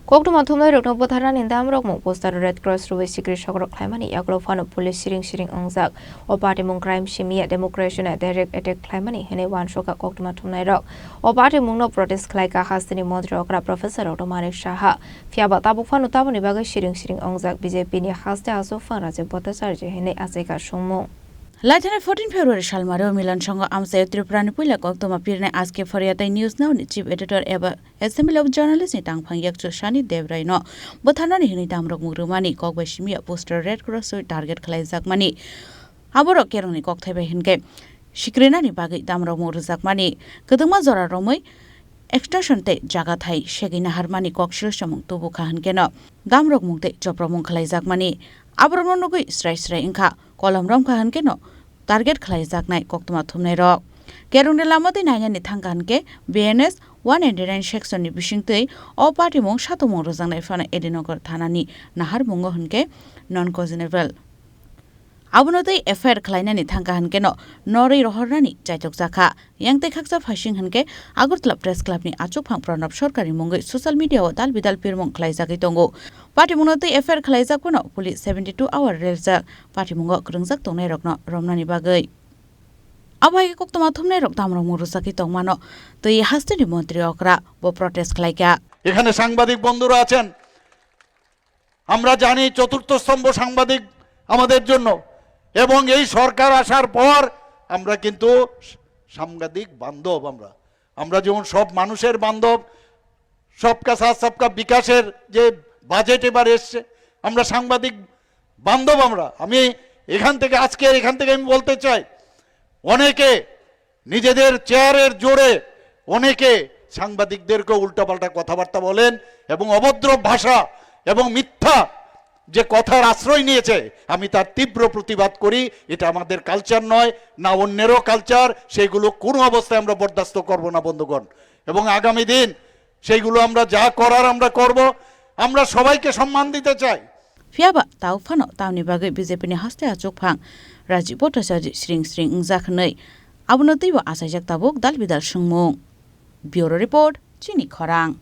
Kokduma thumai rokno botharan indam rokmo poster Red Cross ruwe sikri shokrok khlaimani yakro fano police siring ongjak o party mung crime shimia democracy na direct attack khlaimani hene wan shoka kokduma thumai rok o party mung no protest khlai ka hastini mantri okra professor automatic shaha fiaba tabuk fano tabuni bagai siring ongjak BJP ni haste aso fan raje botasarje hene aseka sungmo Laitane 14 February Shalmaro Milan Songo Amsa Triprani Pula Koktoma Pirne Aske Foriata News Now Chief Editor Eba Assembly of Journalists ni Tangphang Yakcho Shani Devraino Bothanani Hini Damrok Murumani Kokbashimia Poster Red Cross Target Khlaizak Mani Aboro Keroni Kokthebe Hinke Shikrina ni Bagi Damrok Muruzak Mani Kaduma Zora Romoi Extortion te jaga thai shegina harmani kokshil shamung tubu khahan keno damrok mungte chopramung khlaijak mani abrong nugui strai ingkha kolam rom khahan keno target khlaijak nai koktuma thumnai rok kerungde lamati naina ni thangkan ke BNS 189 section ni bisingtei o party mung satumung rojang nai fana Edinogor thanani nahar mungo hunke non cogenible Abunotei FIR khlainani thangkahan keno norei rohornani chaitok jakha yangte khaksa phasing hanke Agartala Press Club ni achuk phang pranab sarkari mungoi social media o dal bidal pirmong khlaijak tongo party munotei FIR khlaijak kono police 72 hour reljak party mungo krungjak tongnai rokno romnani bagai Abai koktoma thumnai rok damrong murusaki tongmano tei hastini mantri okra bo protest khlaika এখানে সাংবাদিক বন্ধুরা আছেন আমরা জানি চতুর্থ স্তম্ভ সাংবাদিক আমাদের জন্য এবং এই সরকার আসার পর আমরা কিন্তু সাংবাদিক বান্ধব আমরা যেমন সব মানুষের বান্ধব সবকা সাথ সবকা বিকাশের যে বাজেট এবার এসছে আমরা সাংবাদিক বান্ধব আমি এখান থেকে আমি বলতে চাই অনেকে নিজেদের চেয়ারের জোরে অনেকে সাংবাদিকদেরকে উল্টাপাল্টা কথাবার্তা বলেন এবং অভদ্র ভাষা এবং মিথ্যা যে কথার আশ্রয় নিয়েছে আমি তার তীব্র প্রতিবাদ করি এটা আমাদের কালচার নয় না অন্যেরও কালচার সেগুলো কোনো অবস্থায় আমরা বরদাস্ত করব না বন্ধুগণ এবং আগামী দিন সেইগুলো আমরা যা করার আমরা করব আমরা সবাইকে সম্মান দিতে চাই Fiaba tau phano tauni bagai BJP ni haste achuk phang Raji Bhattacharya sring jakhnai abunotei bo asajak tabuk dalbidal sungmung Bureau Report Chini Khorang